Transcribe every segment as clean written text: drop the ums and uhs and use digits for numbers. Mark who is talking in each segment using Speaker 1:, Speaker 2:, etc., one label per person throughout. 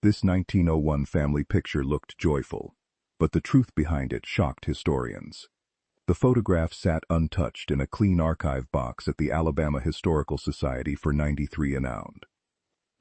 Speaker 1: This 1901 family picture looked joyful, but the truth behind it shocked historians. The photograph sat untouched in a clean archive box at the Alabama Historical Society for 93 announced.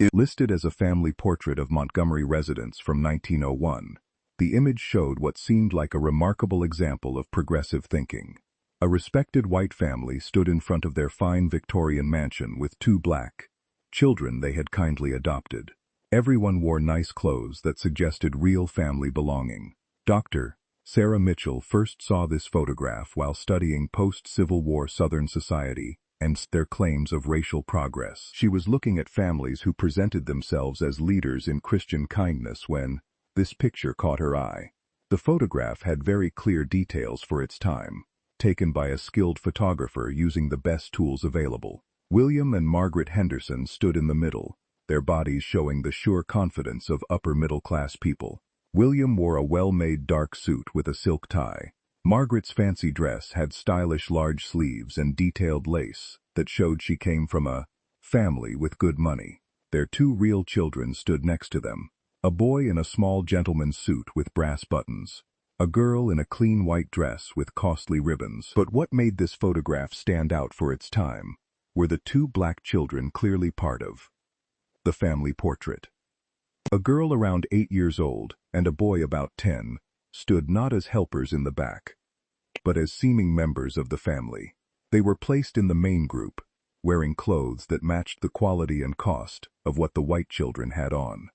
Speaker 1: It listed as a family portrait of Montgomery residents from 1901. The image showed what seemed like a remarkable example of progressive thinking. A respected white family stood in front of their fine Victorian mansion with two black children they had kindly adopted. Everyone wore nice clothes that suggested real family belonging. Dr. Sarah Mitchell first saw this photograph while studying post-Civil War Southern society and their claims of racial progress. She was looking at families who presented themselves as leaders in Christian kindness when this picture caught her eye. The photograph had very clear details for its time, taken by a skilled photographer using the best tools available. William and Margaret Henderson stood in the middle, their bodies showing the sure confidence of upper-middle-class people. William wore a well-made dark suit with a silk tie. Margaret's fancy dress had stylish large sleeves and detailed lace that showed she came from a family with good money. Their two real children stood next to them, a boy in a small gentleman's suit with brass buttons, a girl in a clean white dress with costly ribbons. But what made this photograph stand out for its time were the two black children clearly part of the family portrait. A girl around 8 years old and a boy about 10 stood not as helpers in the back, but as seeming members of the family. They were placed in the main group, wearing clothes that matched the quality and cost of what the white children had on.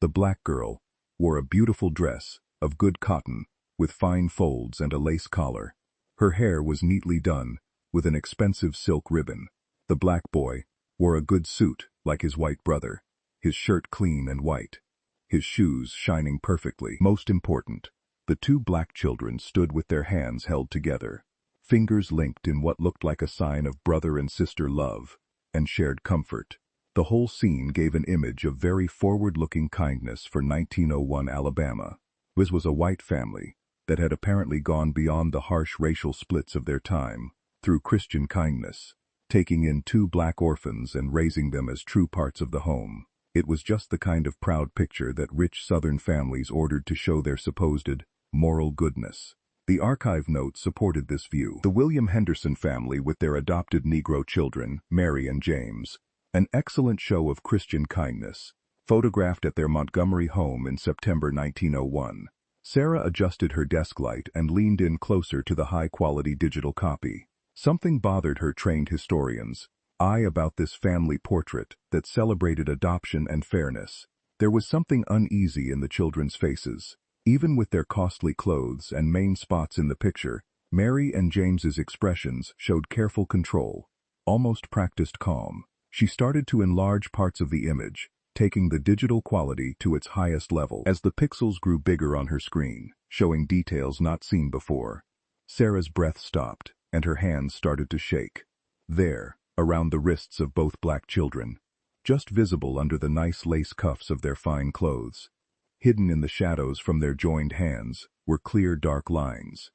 Speaker 1: The black girl wore a beautiful dress of good cotton with fine folds and a lace collar. Her hair was neatly done with an expensive silk ribbon. The black boy wore a good suit like his white brother, his shirt clean and white, his shoes shining perfectly. Most important, the two black children stood with their hands held together, fingers linked in what looked like a sign of brother and sister love and shared comfort. The whole scene gave an image of very forward-looking kindness for 1901 Alabama. This was a white family that had apparently gone beyond the harsh racial splits of their time through Christian kindness, taking in two black orphans and raising them as true parts of the home. It was just the kind of proud picture that rich Southern families ordered to show their supposed moral goodness. The archive notes supported this view. The William Henderson family with their adopted Negro children, Mary and James, an excellent show of Christian kindness, photographed at their Montgomery home in September 1901. Sarah adjusted her desk light and leaned in closer to the high-quality digital copy. Something bothered her trained historian's eye about this family portrait that celebrated adoption and fairness. There was something uneasy in the children's faces. Even with their costly clothes and main spots in the picture, Mary and James's expressions showed careful control, almost practiced calm. She started to enlarge parts of the image, taking the digital quality to its highest level. As the pixels grew bigger on her screen, showing details not seen before, Sarah's breath stopped and her hands started to shake. There, around the wrists of both black children, just visible under the nice lace cuffs of their fine clothes, hidden in the shadows from their joined hands, were clear dark lines.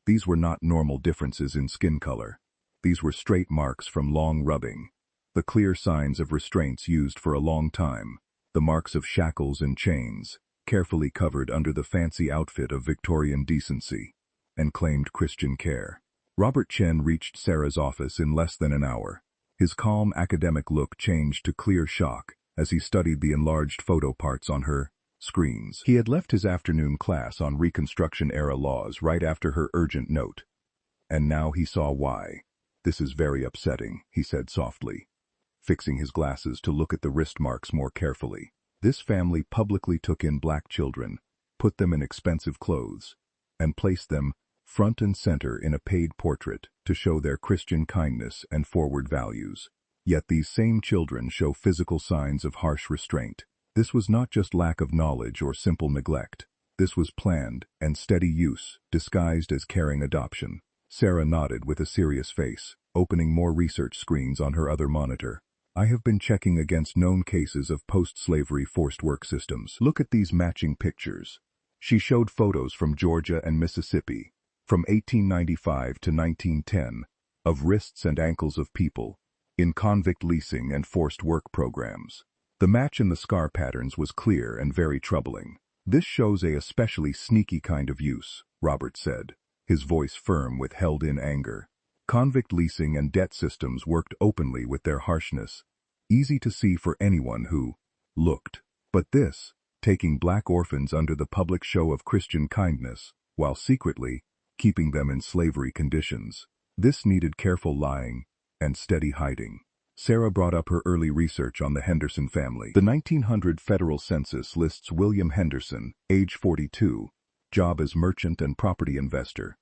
Speaker 1: These were not normal differences in skin color. These were straight marks from long rubbing, the clear signs of restraints used for a long time, the marks of shackles and chains, carefully covered under the fancy outfit of Victorian decency and claimed Christian care. Robert Chen reached Sarah's office in less than an hour. His calm academic look changed to clear shock as he studied the enlarged photo parts on her screens. He had left his afternoon class on Reconstruction-era laws right after her urgent note. And now he saw why. "This is very upsetting," he said softly, fixing his glasses to look at the wrist marks more carefully. This family publicly took in black children, put them in expensive clothes, and placed them front and center in a paid portrait to show their Christian kindness and forward values. Yet these same children show physical signs of harsh restraint. This was not just lack of knowledge or simple neglect. This was planned and steady use, disguised as caring adoption. Sarah nodded with a serious face, opening more research screens on her other monitor. "I have been checking against known cases of post-slavery forced work systems. Look at these matching pictures." She showed photos from Georgia and Mississippi, from 1895 to 1910, of wrists and ankles of people in convict leasing and forced work programs. The match in the scar patterns was clear and very troubling. "This shows a especially sneaky kind of use," Robert said, his voice firm with held-in anger. Convict leasing and debt systems worked openly with their harshness, easy to see for anyone who looked. But this, taking black orphans under the public show of Christian kindness, while secretly keeping them in slavery conditions, this needed careful lying and steady hiding. Sarah brought up her early research on the Henderson family. The 1900 federal census lists William Henderson, age 42, job as merchant and property investor,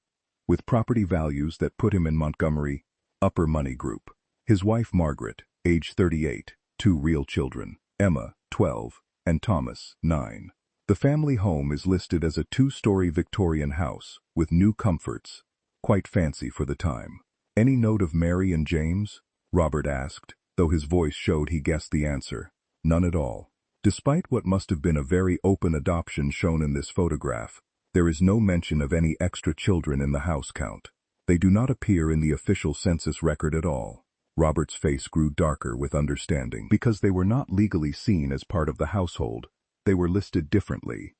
Speaker 1: with property values that put him in Montgomery, upper money group. His wife Margaret, age 38, 2 real children, Emma, 12, and Thomas, 9. The family home is listed as a 2-story Victorian house with new comforts, quite fancy for the time. "Any note of Mary and James?" Robert asked, though his voice showed he guessed the answer. "None at all." Despite what must have been a very open adoption shown in this photograph, there is no mention of any extra children in the house count. They do not appear in the official census record at all. Robert's face grew darker with understanding. Because they were not legally seen as part of the household, they were listed differently,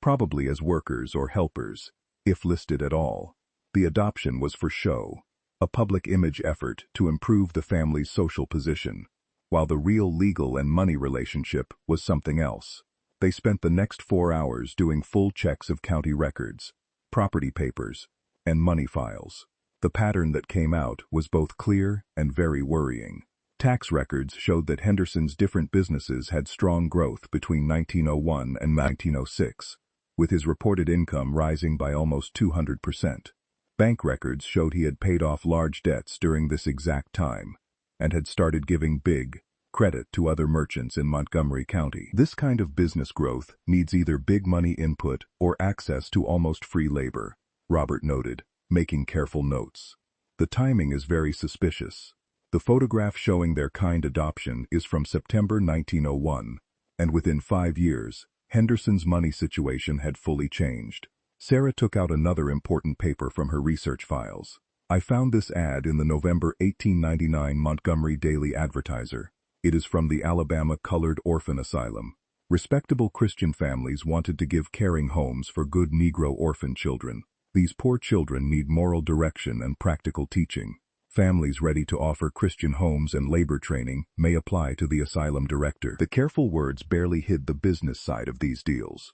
Speaker 1: probably as workers or helpers, if listed at all. The adoption was for show, a public image effort to improve the family's social position, while the real legal and money relationship was something else. They spent the next 4 hours doing full checks of county records, property papers, and money files. The pattern that came out was both clear and very worrying. Tax records showed that Henderson's different businesses had strong growth between 1901 and 1906, with his reported income rising by almost 200%. Bank records showed he had paid off large debts during this exact time, and had started giving big credit to other merchants in Montgomery County. This kind of business growth needs either big money input or access to almost free labor, Robert noted, making careful notes. The timing is very suspicious. The photograph showing their kind adoption is from September 1901, and within 5 years, Henderson's money situation had fully changed. Sarah took out another important paper from her research files. "I found this ad in the November 1899 Montgomery Daily Advertiser. It is from the Alabama Colored Orphan Asylum. Respectable Christian families wanted to give caring homes for good Negro orphan children. These poor children need moral direction and practical teaching. Families ready to offer Christian homes and labor training may apply to the asylum director." The careful words barely hid the business side of these deals.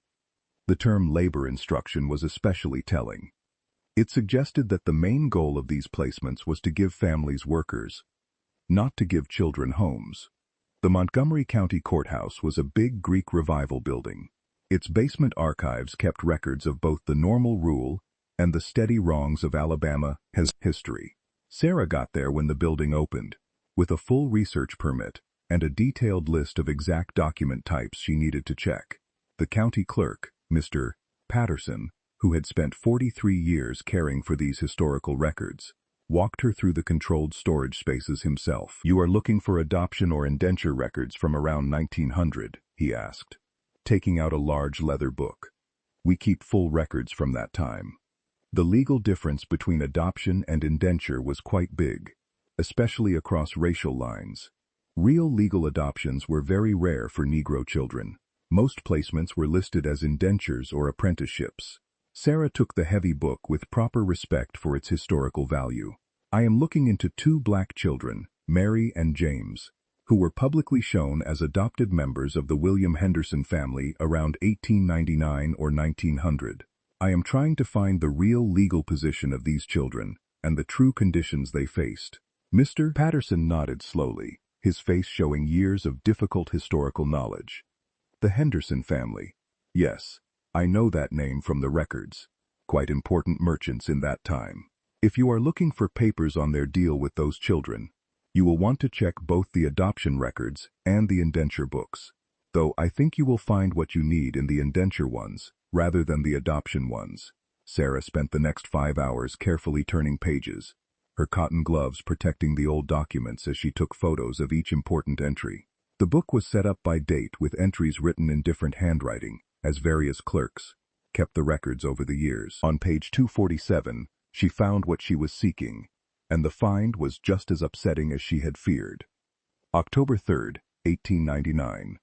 Speaker 1: The term labor instruction was especially telling. It suggested that the main goal of these placements was to give families workers, not to give children homes. The Montgomery County Courthouse was a big Greek Revival building. Its basement archives kept records of both the normal rule and the steady wrongs of Alabama history. Sarah got there when the building opened, with a full research permit and a detailed list of exact document types she needed to check. The county clerk, Mr. Patterson, who had spent 43 years caring for these historical records, walked her through the controlled storage spaces himself. "You are looking for adoption or indenture records from around 1900, he asked, taking out a large leather book. "We keep full records from that time." The legal difference between adoption and indenture was quite big, especially across racial lines. Real legal adoptions were very rare for Negro children. Most placements were listed as indentures or apprenticeships. Sarah took the heavy book with proper respect for its historical value. "I am looking into 2 black children, Mary and James, who were publicly shown as adopted members of the William Henderson family around 1899 or 1900. I am trying to find the real legal position of these children and the true conditions they faced." Mr. Patterson nodded slowly, his face showing years of difficult historical knowledge. "The Henderson family. Yes, I know that name from the records. Quite important merchants in that time. If you are looking for papers on their deal with those children, you will want to check both the adoption records and the indenture books, though I think you will find what you need in the indenture ones rather than the adoption ones." Sarah spent the next 5 hours carefully turning pages, her cotton gloves protecting the old documents as she took photos of each important entry. The book was set up by date with entries written in different handwriting, as various clerks kept the records over the years. On page 247, she found what she was seeking, and the find was just as upsetting as she had feared. October 3, 1899.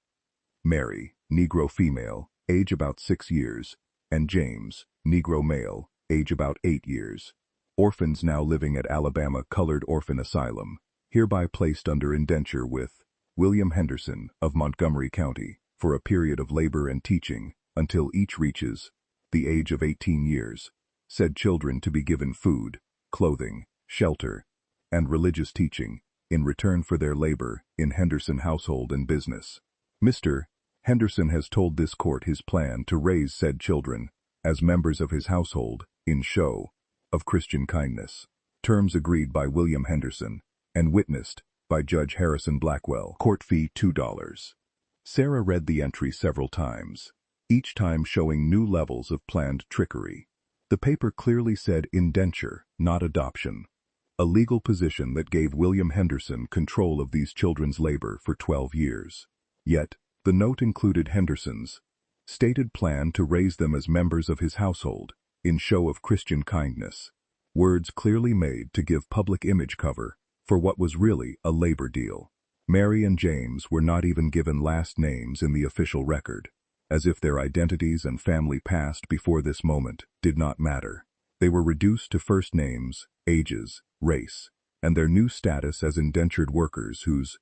Speaker 1: Mary, Negro female, age about 6 years, and James, Negro male, age about 8 years. Orphans now living at Alabama Colored Orphan Asylum, hereby placed under indenture with William Henderson of Montgomery County for a period of labor and teaching until each reaches the age of 18 years. Said children to be given food, clothing, shelter, and religious teaching in return for their labor in Henderson household and business. Mr. Henderson has told this court his plan to raise said children as members of his household in show of Christian kindness. Terms agreed by William Henderson and witnessed by Judge Harrison Blackwell. Court fee $2. Sarah read the entry several times, each time showing new levels of planned trickery. The paper clearly said indenture, not adoption, a legal position that gave William Henderson control of these children's labor for 12 years. Yet, the note included Henderson's stated plan to raise them as members of his household, in show of Christian kindness. Words clearly made to give public image cover for what was really a labor deal. Mary and James were not even given last names in the official record, as if their identities and family past before this moment did not matter. They were reduced to first names, ages, race, and their new status as indentured workers whose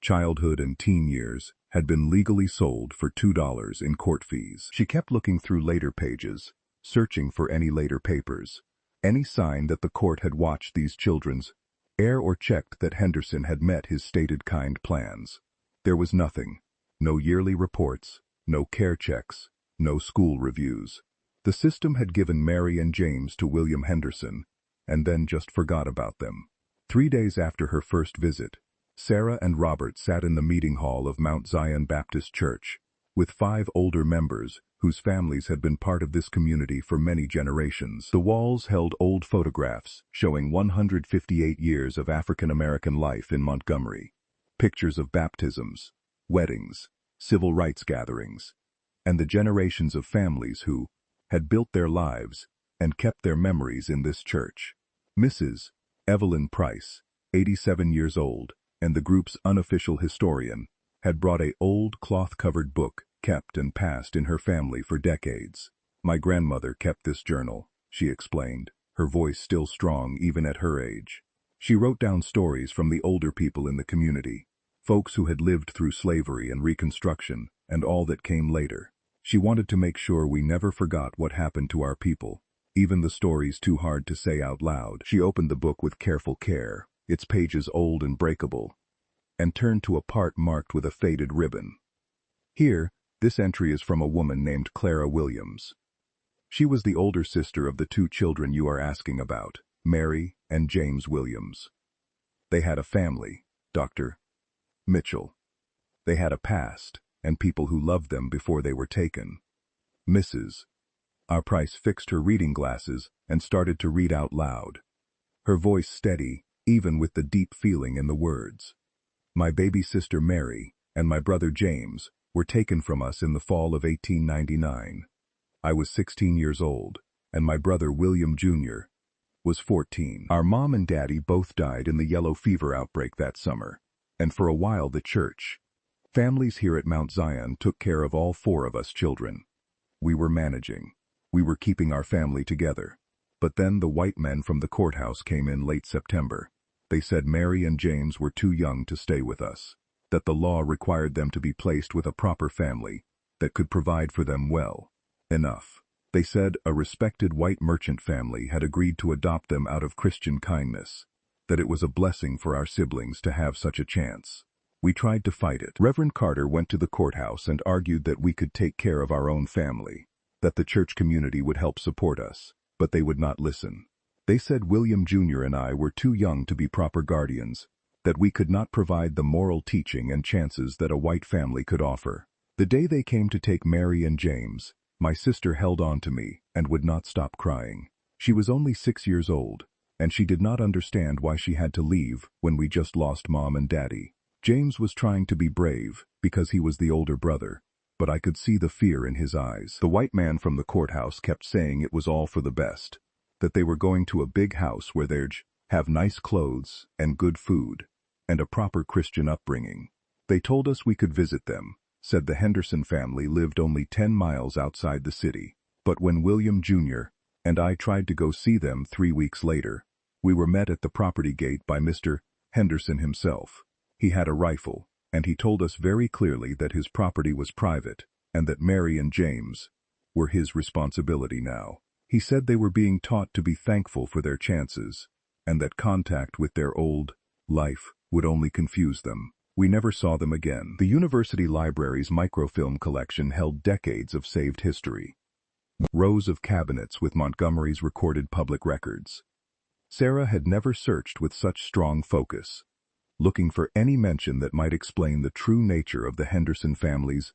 Speaker 1: childhood and teen years had been legally sold for $2 in court fees. She kept looking through later pages, searching for any later papers, any sign that the court had watched these children's heir or checked that Henderson had met his stated kind plans. There was nothing. No yearly reports, no care checks, no school reviews. The system had given Mary and James to William Henderson, and then just forgot about them. 3 days after her first visit, Sarah and Robert sat in the meeting hall of Mount Zion Baptist Church, with 5 older members whose families had been part of this community for many generations. The walls held old photographs showing 158 years of African American life in Montgomery, pictures of baptisms, weddings, civil rights gatherings, and the generations of families who had built their lives and kept their memories in this church. Mrs. Evelyn Price, 87 years old, and the group's unofficial historian, had brought an old cloth-covered book kept and passed in her family for decades. My grandmother kept this journal, she explained, her voice still strong even at her age. She wrote down stories from the older people in the community, folks who had lived through slavery and Reconstruction and all that came later. She wanted to make sure we never forgot what happened to our people, even the stories too hard to say out loud. She opened the book with careful care, its pages old and breakable, and turned to a part marked with a faded ribbon. Here, this entry is from a woman named Clara Williams. She was the older sister of the 2 children you are asking about, Mary and James Williams. They had a family, Dr. Mitchell. They had a past, and people who loved them before they were taken. Mrs. R. Price fixed her reading glasses and started to read out loud, her voice steady, even with the deep feeling in the words. My baby sister Mary and my brother James were taken from us in the fall of 1899. I was 16 years old, and my brother William Jr. was 14. Our mom and daddy both died in the yellow fever outbreak that summer, and for a while the church, families here at Mount Zion took care of all 4 of us children. We were managing. We were keeping our family together. But then the white men from the courthouse came in late September. They said Mary and James were too young to stay with us, that the law required them to be placed with a proper family that could provide for them well enough. They said a respected white merchant family had agreed to adopt them out of Christian kindness, that it was a blessing for our siblings to have such a chance. We tried to fight it. Reverend Carter went to the courthouse and argued that we could take care of our own family, that the church community would help support us, but they would not listen. They said William Jr. and I were too young to be proper guardians, that we could not provide the moral teaching and chances that a white family could offer. The day they came to take Mary and James, my sister held on to me and would not stop crying. She was only 6 years old, and she did not understand why she had to leave when we just lost Mom and Daddy. James was trying to be brave because he was the older brother, but I could see the fear in his eyes. The white man from the courthouse kept saying it was all for the best, that they were going to a big house where they'd have nice clothes and good food, and a proper Christian upbringing. They told us we could visit them, said the Henderson family lived only 10 miles outside the city. But when William Jr. and I tried to go see them 3 weeks later, we were met at the property gate by Mr. Henderson himself. He had a rifle, and he told us very clearly that his property was private, and that Mary and James were his responsibility now. He said they were being taught to be thankful for their chances, and that contact with their old life would only confuse them. We never saw them again. The university library's microfilm collection held decades of saved history. Rows of cabinets with Montgomery's recorded public records. Sarah had never searched with such strong focus, looking for any mention that might explain the true nature of the Henderson family's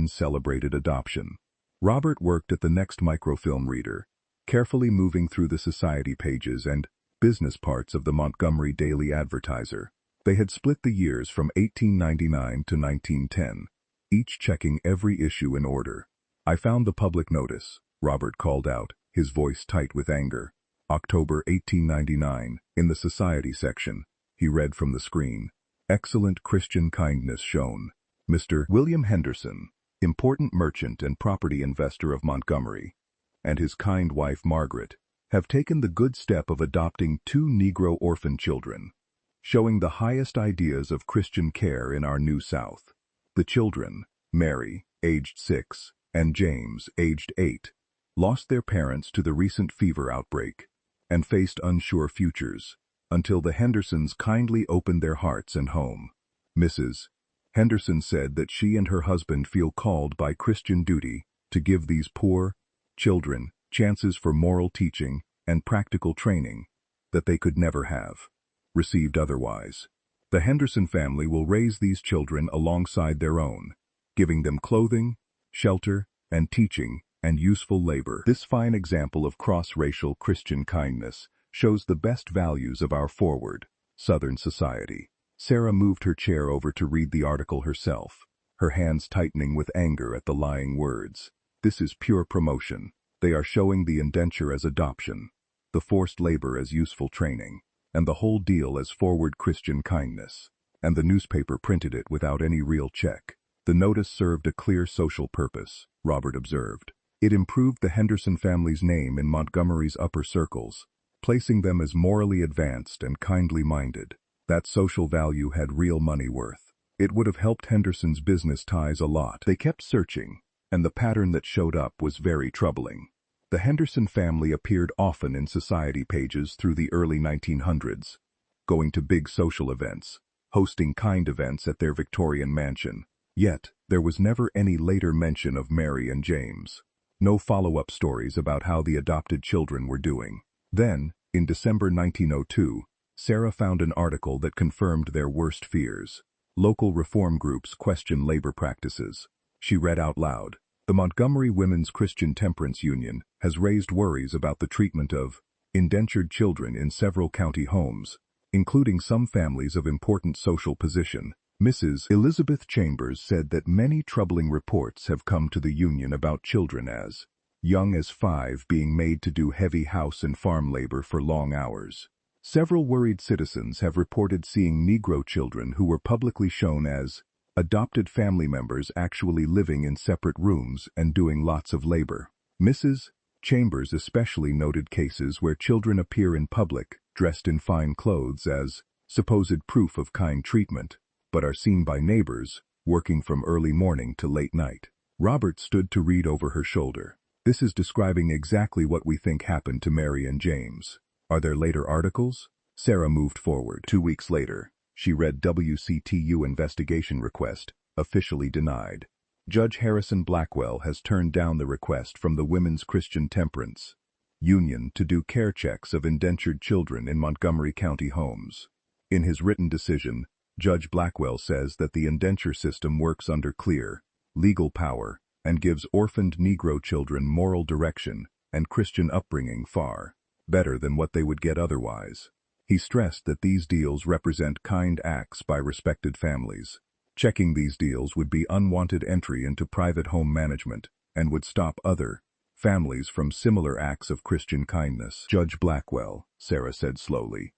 Speaker 1: celebrated adoption. Robert worked at the next microfilm reader, carefully moving through the society pages and business parts of the Montgomery Daily Advertiser. They had split the years from 1899 to 1910, each checking every issue in order. "I found the public notice," Robert called out, his voice tight with anger. "October 1899, in the society section," he read from the screen. "Excellent Christian kindness shown. Mr. William Henderson, important merchant and property investor of Montgomery, and his kind wife Margaret, have taken the good step of adopting 2 Negro orphan children, showing the highest ideas of Christian care in our New South. The children, Mary, aged 6, and James, aged 8, lost their parents to the recent fever outbreak and faced unsure futures until the Hendersons kindly opened their hearts and home. Mrs. Henderson said that she and her husband feel called by Christian duty to give these poor children chances for moral teaching and practical training that they could never have received otherwise. The Henderson family will raise these children alongside their own, giving them clothing, shelter, and teaching and useful labor. This fine example of cross-racial Christian kindness shows the best values of our forward Southern society." Sarah moved her chair over to read the article herself, her hands tightening with anger at the lying words. "This is pure promotion. They are showing the indenture as adoption, the forced labor as useful training, and the whole deal as forward Christian kindness. And the newspaper printed it without any real check." The notice served a clear social purpose, Robert observed. It improved the Henderson family's name in Montgomery's upper circles, placing them as morally advanced and kindly-minded. That social value had real money worth. It would have helped Henderson's business ties a lot. They kept searching, and the pattern that showed up was very troubling. The Henderson family appeared often in society pages through the early 1900s, going to big social events, hosting kind events at their Victorian mansion. Yet, there was never any later mention of Mary and James. No follow-up stories about how the adopted children were doing. Then, in December 1902, Sarah found an article that confirmed their worst fears. Local reform groups question labor practices. She read out loud, "The Montgomery Women's Christian Temperance Union has raised worries about the treatment of indentured children in several county homes, including some families of important social position." Mrs. Elizabeth Chambers said that many troubling reports have come to the union about children as young as 5 being made to do heavy house and farm labor for long hours. Several worried citizens have reported seeing Negro children who were publicly shown as adopted family members actually living in separate rooms and doing lots of labor. Mrs. Chambers especially noted cases where children appear in public dressed in fine clothes as supposed proof of kind treatment, but are seen by neighbors working from early morning to late night. Robert stood to read over her shoulder. "This is describing exactly what we think happened to Mary and James. Are there later articles?" Sarah moved forward. 2 weeks later, she read WCTU investigation request, officially denied. Judge Harrison Blackwell has turned down the request from the Women's Christian Temperance Union to do care checks of indentured children in Montgomery County homes. In his written decision, Judge Blackwell says that the indenture system works under clear, legal power and gives orphaned Negro children moral direction and Christian upbringing far better than what they would get otherwise. He stressed that these deals represent kind acts by respected families. Checking these deals would be unwanted entry into private home management and would stop other families from similar acts of Christian kindness. "Judge Blackwell," Sarah said slowly.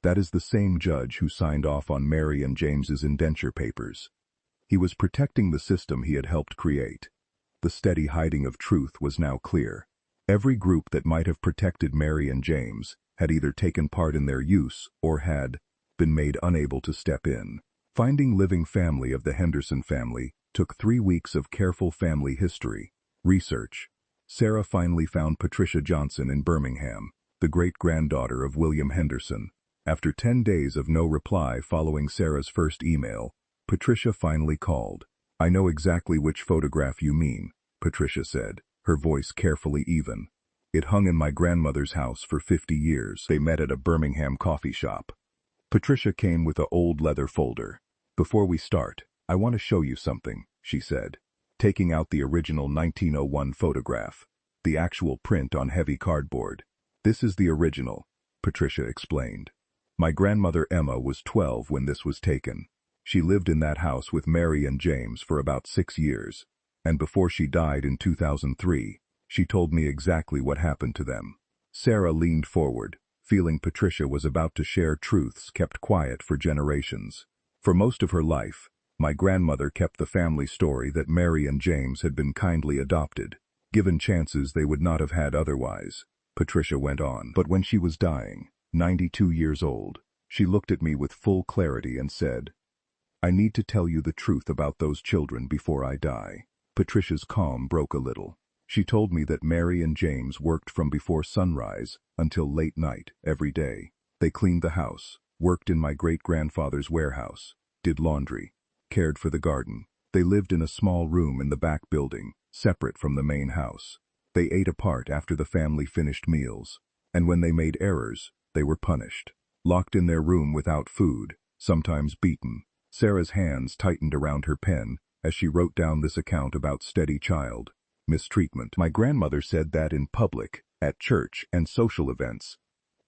Speaker 1: "That is the same judge who signed off on Mary and James's indenture papers. He was protecting the system he had helped create. The steady hiding of truth was now clear. Every group that might have protected Mary and James had either taken part in their use or had been made unable to step in. Finding living family of the Henderson family took 3 weeks of careful family history research. Sarah finally found Patricia Johnson in Birmingham, the great-granddaughter of William Henderson. After 10 days of no reply following Sarah's first email, Patricia finally called. "I know exactly which photograph you mean," Patricia said, her voice carefully even. "It hung in my grandmother's house for 50 years. They met at a Birmingham coffee shop." Patricia came with an old leather folder. "Before we start, I want to show you something," she said, taking out the original 1901 photograph, the actual print on heavy cardboard. "This is the original," Patricia explained. "My grandmother Emma was 12 when this was taken. She lived in that house with Mary and James for about 6 years, and before she died in 2003, she told me exactly what happened to them." Sarah leaned forward, feeling Patricia was about to share truths kept quiet for generations. "For most of her life, my grandmother kept the family story that Mary and James had been kindly adopted, given chances they would not have had otherwise," Patricia went on. "But when she was dying, 92 years old, she looked at me with full clarity and said, 'I need to tell you the truth about those children before I die.'" Patricia's calm broke a little. "She told me that Mary and James worked from before sunrise until late night every day. They cleaned the house, worked in my great-grandfather's warehouse, did laundry, cared for the garden. They lived in a small room in the back building, separate from the main house. They ate apart after the family finished meals, and when they made errors, they were punished. Locked in their room without food, sometimes beaten." Sarah's hands tightened around her pen as she wrote down this account about steady child mistreatment. "My grandmother said that in public, at church and social events,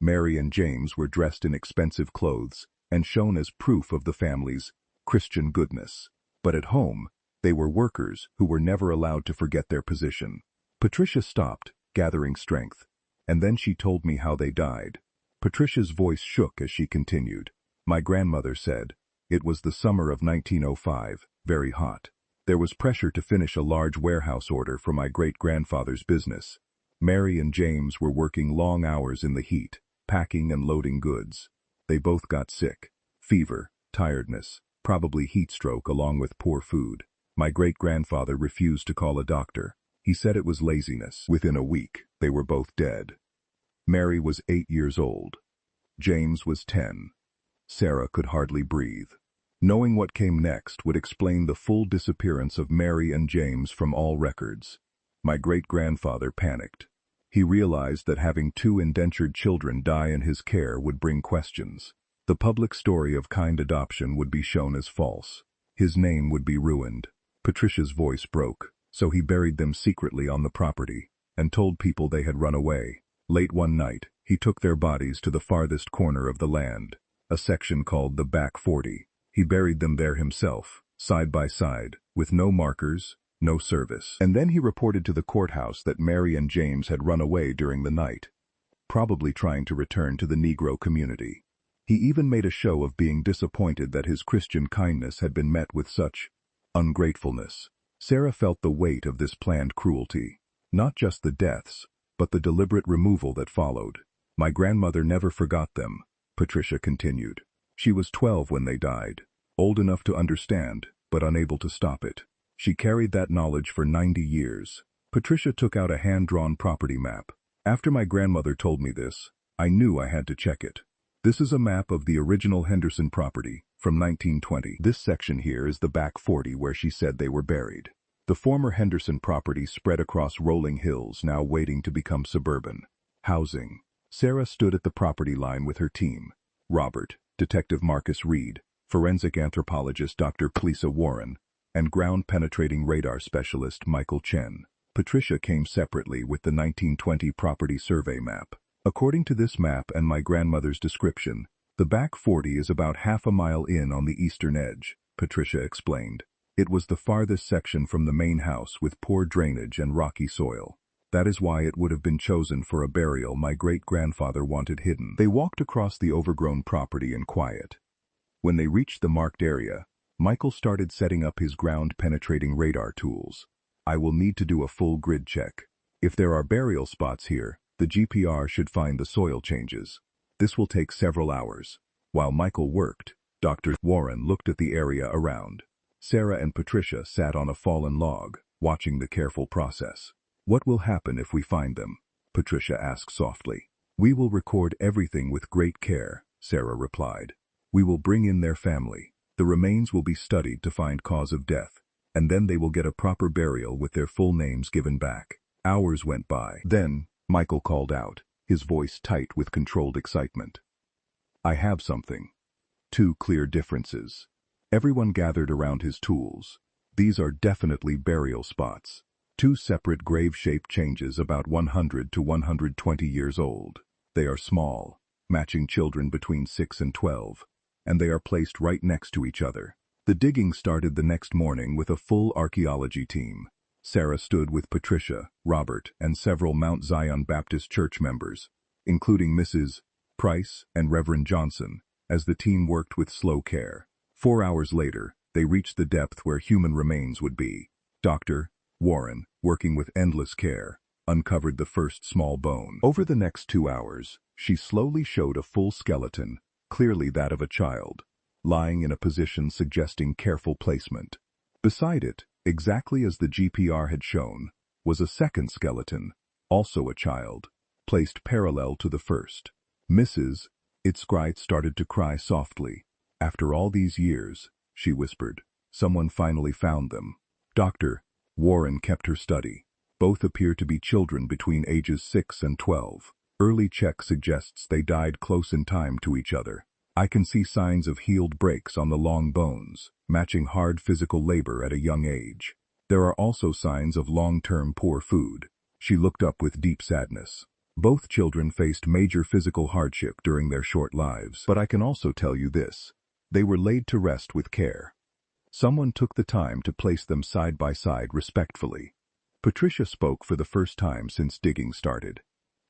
Speaker 1: Mary and James were dressed in expensive clothes and shown as proof of the family's Christian goodness. But at home, they were workers who were never allowed to forget their position." Patricia stopped, gathering strength, and then she told me how they died. Patricia's voice shook as she continued. "My grandmother said, it was the summer of 1905, very hot. There was pressure to finish a large warehouse order for my great-grandfather's business. Mary and James were working long hours in the heat, packing and loading goods. They both got sick. Fever, tiredness, probably heat stroke along with poor food. My great-grandfather refused to call a doctor. He said it was laziness. Within a week, they were both dead. Mary was 8 years old. James was 10. Sarah could hardly breathe. Knowing what came next would explain the full disappearance of Mary and James from all records. My great-grandfather panicked. He realized that having 2 indentured children die in his care would bring questions. The public story of kind adoption would be shown as false. His name would be ruined. Patricia's voice broke, so he buried them secretly on the property and told people they had run away. Late one night, he took their bodies to the farthest corner of the land, a section called the Back 40. He buried them there himself, side by side, with no markers, no service. And then he reported to the courthouse that Mary and James had run away during the night, probably trying to return to the Negro community. He even made a show of being disappointed that his Christian kindness had been met with such ungratefulness. Sarah felt the weight of this planned cruelty, not just the deaths, but the deliberate removal that followed. My grandmother never forgot them, Patricia continued. She was 12 when they died, old enough to understand, but unable to stop it. She carried that knowledge for 90 years. Patricia took out a hand-drawn property map. After my grandmother told me this, I knew I had to check it. This is a map of the original Henderson property, from 1920. This section here is the Back 40 where she said they were buried. The former Henderson property spread across rolling hills, now waiting to become suburban housing. Sarah stood at the property line with her team. Robert, Detective Marcus Reed, forensic anthropologist Dr. Clesa Warren, and ground-penetrating radar specialist Michael Chen. Patricia came separately with the 1920 property survey map. According to this map and my grandmother's description, the Back 40 is about half a mile in on the eastern edge, Patricia explained. It was the farthest section from the main house with poor drainage and rocky soil. That is why it would have been chosen for a burial my great-grandfather wanted hidden. They walked across the overgrown property in quiet. When they reached the marked area, Michael started setting up his ground-penetrating radar tools. I will need to do a full grid check. If there are burial spots here, the GPR should find the soil changes. This will take several hours. While Michael worked, Dr. Warren looked at the area around. Sarah and Patricia sat on a fallen log, watching the careful process. What will happen if we find them? Patricia asked softly. We will record everything with great care, Sarah replied. We will bring in their family. The remains will be studied to find cause of death, and then they will get a proper burial with their full names given back. Hours went by. Then, Michael called out, his voice tight with controlled excitement. I have something. 2 clear differences. Everyone gathered around his tools. These are definitely burial spots. 2 separate grave-shaped changes about 100 to 120 years old. They are small, matching children between 6 and 12, and they are placed right next to each other. The digging started the next morning with a full archaeology team. Sarah stood with Patricia, Robert, and several Mount Zion Baptist Church members, including Mrs. Price and Reverend Johnson, as the team worked with slow care. 4 hours later, they reached the depth where human remains would be. Dr. Warren, working with endless care, uncovered the first small bone. Over the next 2 hours, she slowly showed a full skeleton, clearly that of a child, lying in a position suggesting careful placement. Beside it, exactly as the GPR had shown, was a second skeleton, also a child, placed parallel to the first. Mrs. Itzgrite started to cry softly. After all these years, she whispered, someone finally found them. Dr. Warren kept her study. Both appear to be children between ages 6 and 12. Early check suggests they died close in time to each other. I can see signs of healed breaks on the long bones, matching hard physical labor at a young age. There are also signs of long-term poor food. She looked up with deep sadness. Both children faced major physical hardship during their short lives. But I can also tell you this. They were laid to rest with care. Someone took the time to place them side by side respectfully. Patricia spoke for the first time since digging started.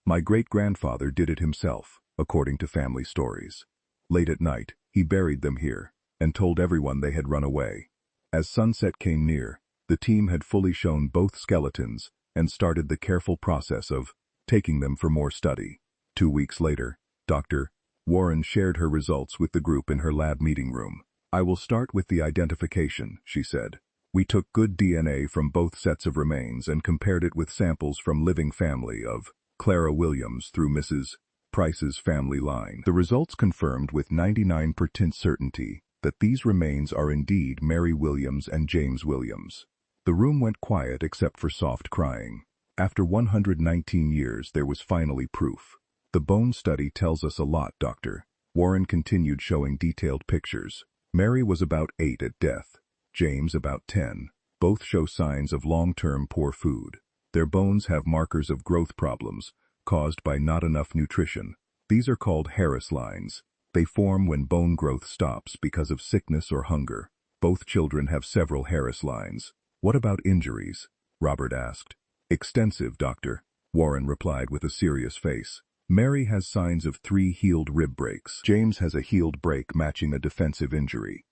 Speaker 1: My great-grandfather did it himself, according to family stories. Late at night, he buried them here, and told everyone they had run away. As sunset came near, the team had fully shown both skeletons and started the careful process of taking them for more study. 2 weeks later, Dr. Warren shared her results with the group in her lab meeting room. I will start with the identification, she said. We took good DNA from both sets of remains and compared it with samples from living family of Clara Williams through Mrs. Price's family line. The results confirmed with 99% certainty that these remains are indeed Mary Williams and James Williams. The room went quiet except for soft crying. After 119 years, there was finally proof. The bone study tells us a lot, Doctor. Warren continued showing detailed pictures. Mary was about 8 at death. James about 10. Both show signs of long-term poor food. Their bones have markers of growth problems caused by not enough nutrition. These are called Harris lines. They form when bone growth stops because of sickness or hunger. Both children have several Harris lines. What about injuries? Robert asked. Extensive, Doctor, Warren replied with a serious face. Mary has signs of 3 healed rib breaks. James has a healed break matching a defensive injury.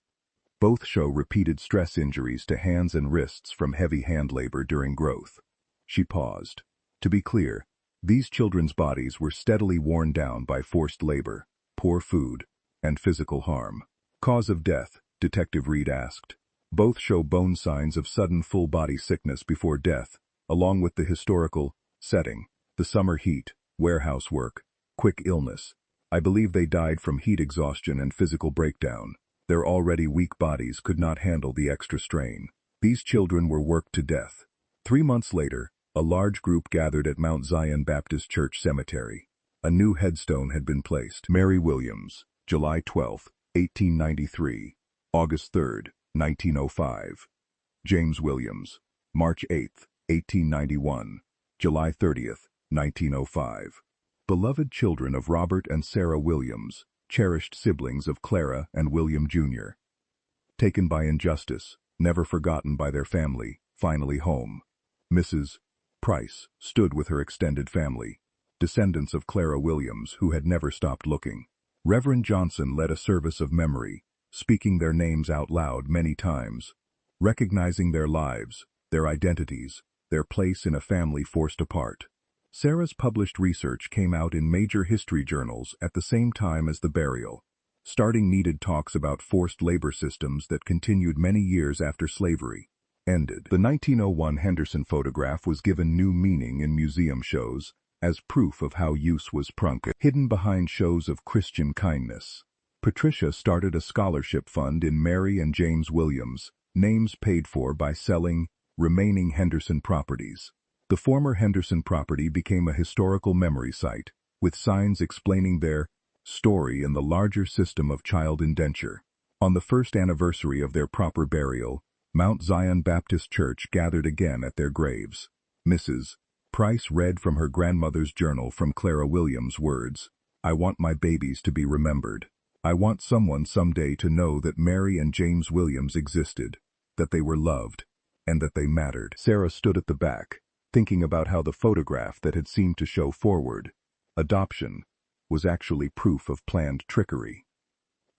Speaker 1: Both show repeated stress injuries to hands and wrists from heavy hand labor during growth. She paused. To be clear, these children's bodies were steadily worn down by forced labor, poor food, and physical harm. Cause of death, Detective Reed asked. Both show bone signs of sudden full-body sickness before death, along with the historical setting, the summer heat, warehouse work, quick illness. I believe they died from heat exhaustion and physical breakdown. Their already weak bodies could not handle the extra strain. These children were worked to death. 3 months later, a large group gathered at Mount Zion Baptist Church Cemetery. A new headstone had been placed. Mary Williams, July 12, 1893, August 3, 1905. James Williams, March 8, 1891, July 30, 1905. Beloved children of Robert and Sarah Williams, cherished siblings of Clara and William Jr. Taken by injustice, never forgotten by their family, finally home. Mrs. Price stood with her extended family, descendants of Clara Williams who had never stopped looking. Reverend Johnson led a service of memory, speaking their names out loud many times, recognizing their lives, their identities, their place in a family forced apart. Sarah's published research came out in major history journals at the same time as the burial, starting needed talks about forced labor systems that continued many years after slavery ended. The 1901 Henderson photograph was given new meaning in museum shows as proof of how use was hidden behind shows of Christian kindness. Patricia started a scholarship fund in Mary and James Williams, names paid for by selling remaining Henderson properties. The former Henderson property became a historical memory site, with signs explaining their story in the larger system of child indenture. On the first anniversary of their proper burial, Mount Zion Baptist Church gathered again at their graves. Mrs. Price read from her grandmother's journal from Clara Williams' words, "I want my babies to be remembered. I want someone someday to know that Mary and James Williams existed, that they were loved, and that they mattered." Sarah stood at the back, thinking about how the photograph that had seemed to show forward adoption was actually proof of planned trickery.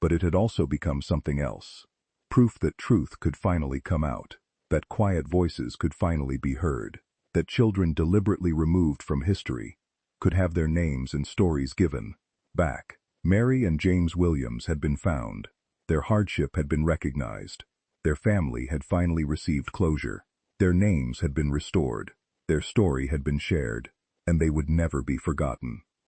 Speaker 1: But it had also become something else. Proof that truth could finally come out, that quiet voices could finally be heard, that children deliberately removed from history could have their names and stories given back. Mary and James Williams had been found. Their hardship had been recognized. Their family had finally received closure. Their names had been restored. Their story had been shared, and they would never be forgotten.